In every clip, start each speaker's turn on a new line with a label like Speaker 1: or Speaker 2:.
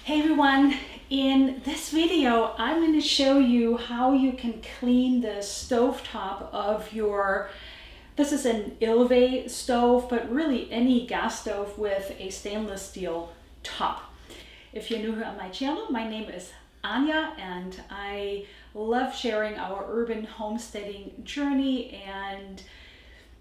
Speaker 1: Hey everyone, in this video I'm going to show you how you can clean the stovetop of your, this is an Ilve stove, but really any gas stove with a stainless steel top. If you're new here on my channel, my name is Anya and I love sharing our urban homesteading journey and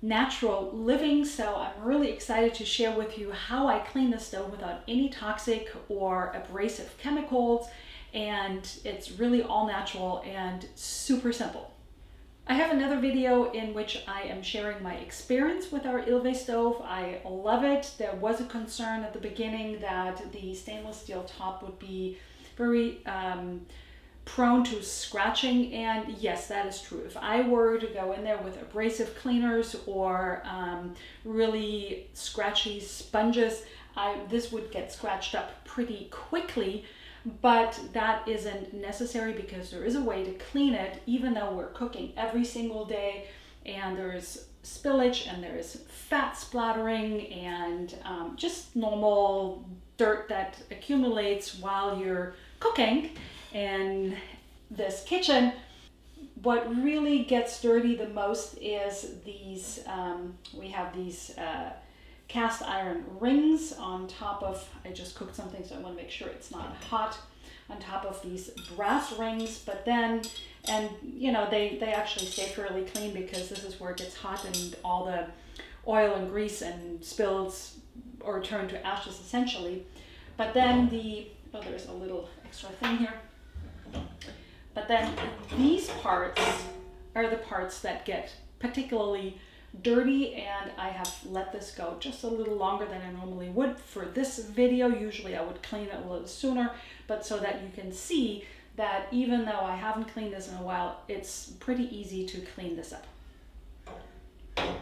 Speaker 1: natural living, so I'm really excited to share with you how I clean the stove without any toxic or abrasive chemicals, and it's really all natural and super simple. I have another video in which I am sharing my experience with our Ilve stove. I love it. There was a concern at the beginning that the stainless steel top would be very prone to scratching, and yes, that is true. If I were to go in there with abrasive cleaners or really scratchy sponges, this would get scratched up pretty quickly, but that isn't necessary because there is a way to clean it even though we're cooking every single day and there's spillage and there's fat splattering and just normal dirt that accumulates while you're cooking. In this kitchen, what really gets dirty the most is these, we have these cast iron rings on top of, I just cooked something so I want to make sure it's not hot, on top of these brass rings, but then, and you know, they actually stay fairly clean because this is where it gets hot and all the oil and grease and spills or turn to ashes essentially. But then oh, there's a little extra thing here. But then these parts are the parts that get particularly dirty, and I have let this go just a little longer than I normally would for this video. Usually I would clean it a little sooner, but so that you can see that even though I haven't cleaned this in a while, it's pretty easy to clean this up. I'm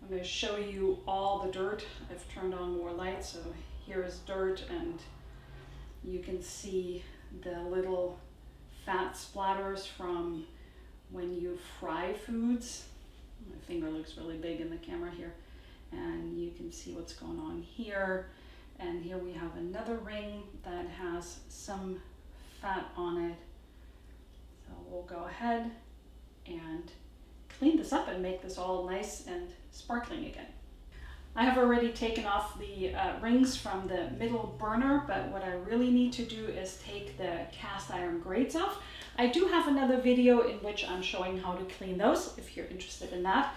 Speaker 1: going to show you all the dirt. I've turned on more light, so here is dirt, and you can see the little fat splatters from when you fry foods. My finger looks really big in the camera here, and you can see what's going on here. And here we have another ring that has some fat on it. So we'll go ahead and clean this up and make this all nice and sparkling again. I have already taken off the rings from the middle burner, but what I really need to do is take the cast iron grates off. I do have another video in which I'm showing how to clean those. If you're interested in that,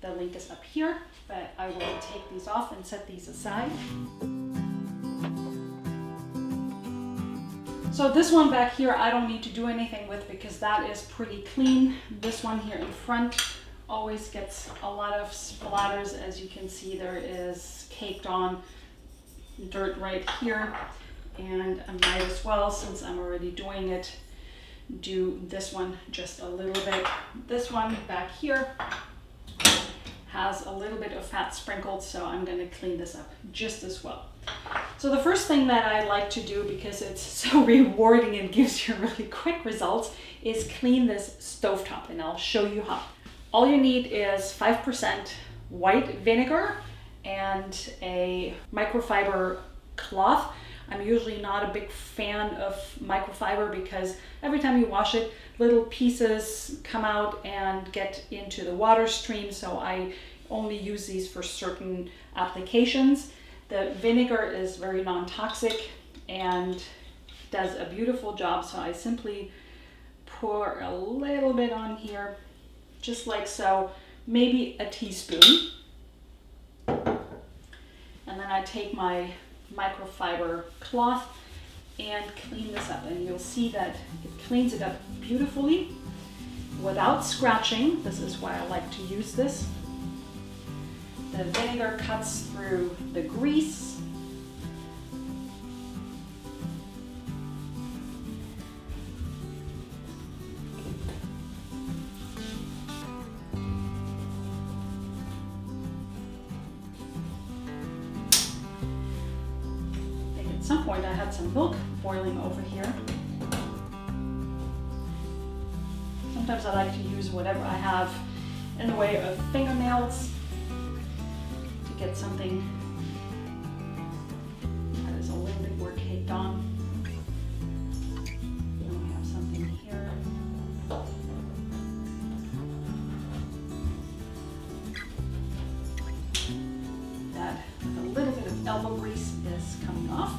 Speaker 1: the link is up here, but I will take these off and set these aside. So this one back here, I don't need to do anything with because that is pretty clean. This one here in front always gets a lot of splatters. As you can see, there is caked on dirt right here, and I might as well, since I'm already doing it, do this one just a little bit. This one back here has a little bit of fat sprinkled, so I'm going to clean this up just as well. So the first thing that I like to do, because it's so rewarding and gives you really quick results, is clean this stovetop, and I'll show you how. All you need is 5% white vinegar and a microfiber cloth. I'm usually not a big fan of microfiber because every time you wash it, little pieces come out and get into the water stream, so I only use these for certain applications. The vinegar is very non-toxic and does a beautiful job, so I simply pour a little bit on here, just like so, maybe a teaspoon. And then I take my microfiber cloth and clean this up, and you'll see that it cleans it up beautifully without scratching. This is why I like to use this. The vinegar cuts through the grease. At some point I had some milk boiling over here. Sometimes I like to use whatever I have in the way of fingernails to get something that is a little bit is coming off.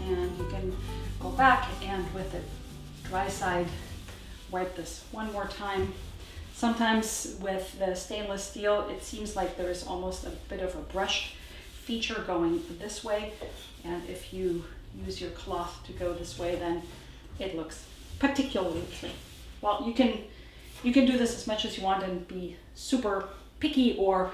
Speaker 1: And you can go back and with the dry side wipe this one more time. Sometimes with the stainless steel it seems like there's almost a bit of a brush feature going this way, and if you use your cloth to go this way then it looks particularly clean. Well, you can do this as much as you want and be super picky or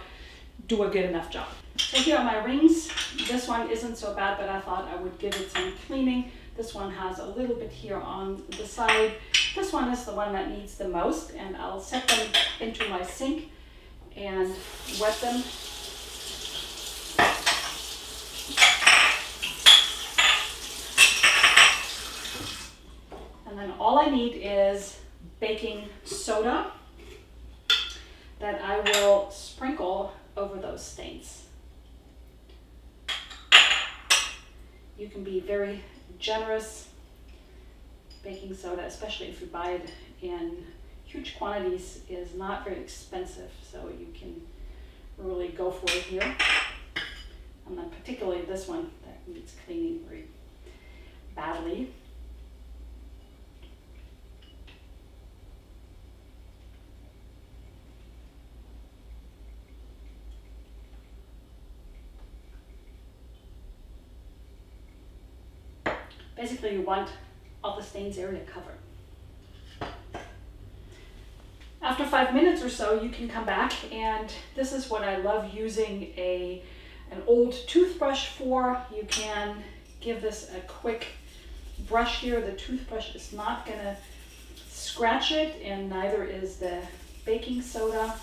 Speaker 1: do a good enough job. So here are my rings. This one isn't so bad, but I thought I would give it some cleaning. This one has a little bit here on the side. This one is the one that needs the most, and I'll set them into my sink and wet them. And then all I need is baking soda that I will sprinkle over those stains. You can be very generous. Baking soda, especially if you buy it in huge quantities, is not very expensive, so you can really go for it here. And then particularly this one that needs cleaning very badly. Basically, you want all the stains area covered. After 5 minutes or so, you can come back, and this is what I love using an old toothbrush for. You can give this a quick brush here. The toothbrush is not going to scratch it, and neither is the baking soda.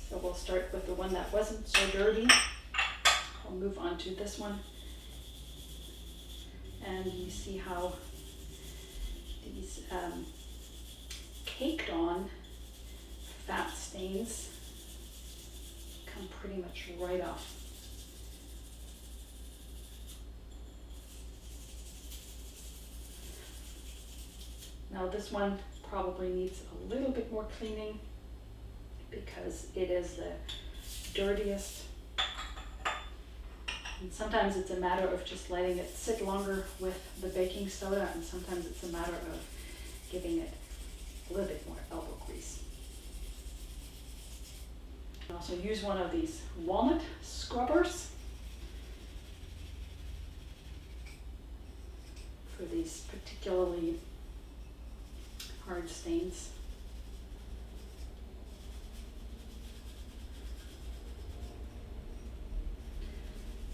Speaker 1: So we'll start with the one that wasn't so dirty. I'll move on to this one. And you see how these caked on fat stains come pretty much right off. Now this one probably needs a little bit more cleaning because it is the dirtiest. And sometimes it's a matter of just letting it sit longer with the baking soda, and sometimes it's a matter of giving it a little bit more elbow grease. You can also use one of these walnut scrubbers for these particularly hard stains.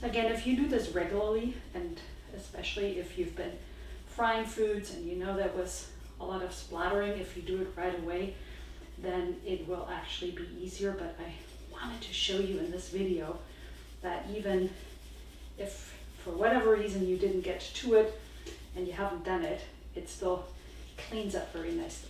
Speaker 1: So again, if you do this regularly, and especially if you've been frying foods and you know there was a lot of splattering, if you do it right away, then it will actually be easier. But I wanted to show you in this video that even if for whatever reason you didn't get to it and you haven't done it, it still cleans up very nicely.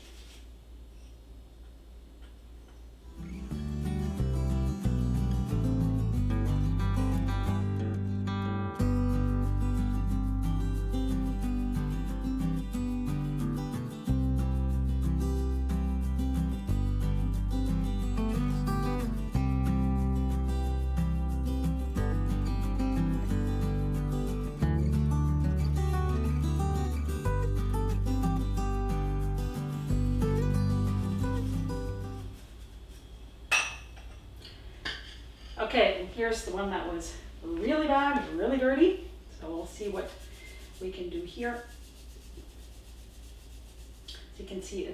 Speaker 1: Okay, and here's the one that was really bad, really dirty. So we'll see what we can do here. So you can see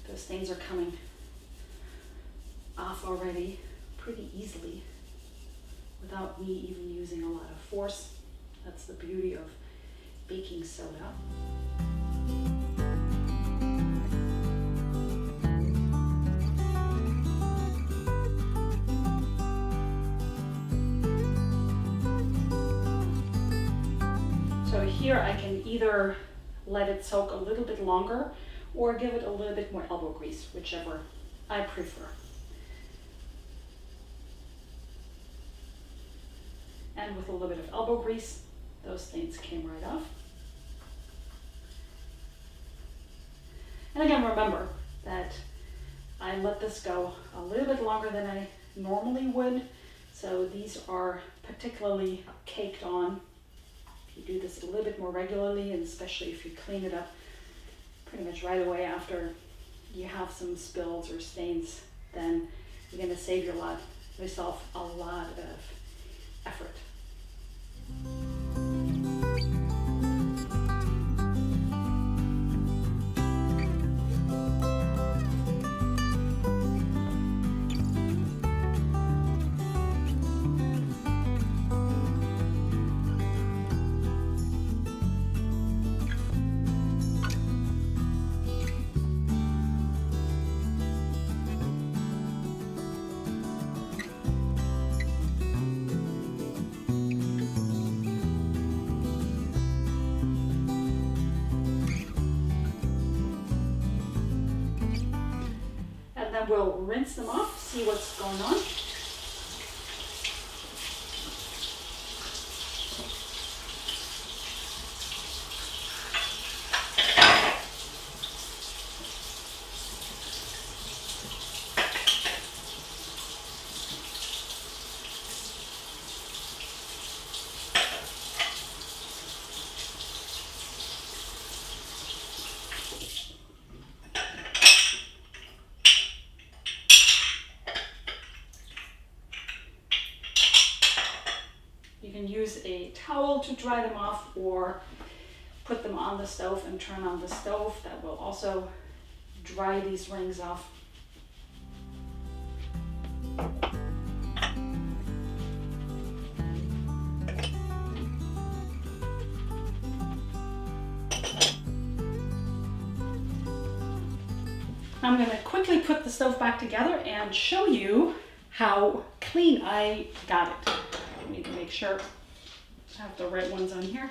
Speaker 1: those stains are coming off already pretty easily without me even using a lot of force. That's the beauty of baking soda. So here I can either let it soak a little bit longer or give it a little bit more elbow grease, whichever I prefer. And with a little bit of elbow grease, those stains came right off. And again, remember that I let this go a little bit longer than I normally would. So these are particularly caked on. If you do this a little bit more regularly, and especially if you clean it up pretty much right away after you have some spills or stains, then you're going to save yourself a lot of effort. And then we'll rinse them off, see what's going on. You can use a towel to dry them off or put them on the stove and turn on the stove. That will also dry these rings off. I'm going to quickly put the stove back together and show you how clean I got it. I need to make sure I have the right ones on here.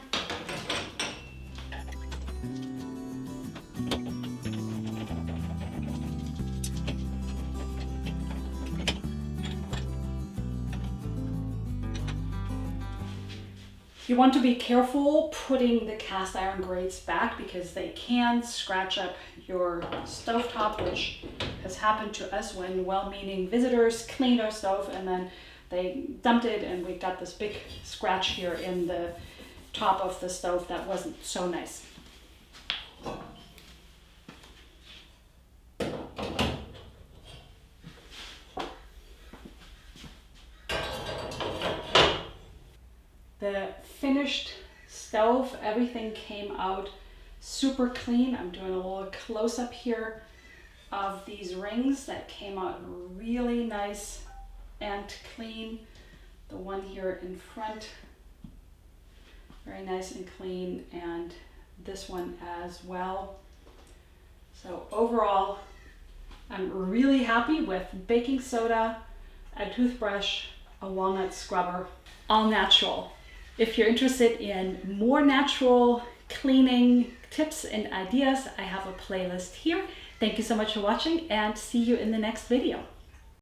Speaker 1: You want to be careful putting the cast iron grates back because they can scratch up your stovetop, which has happened to us when well-meaning visitors cleaned our stove and then they dumped it and we got this big scratch here in the top of the stove that wasn't so nice. The finished stove, everything came out super clean. I'm doing a little close-up here of these rings that came out really nice and clean. The one here in front, very nice and clean, and this one as well. So overall, I'm really happy with baking soda, a toothbrush, a walnut scrubber, all natural. If you're interested in more natural cleaning tips and ideas, I have a playlist here. Thank you so much for watching and see you in the next video.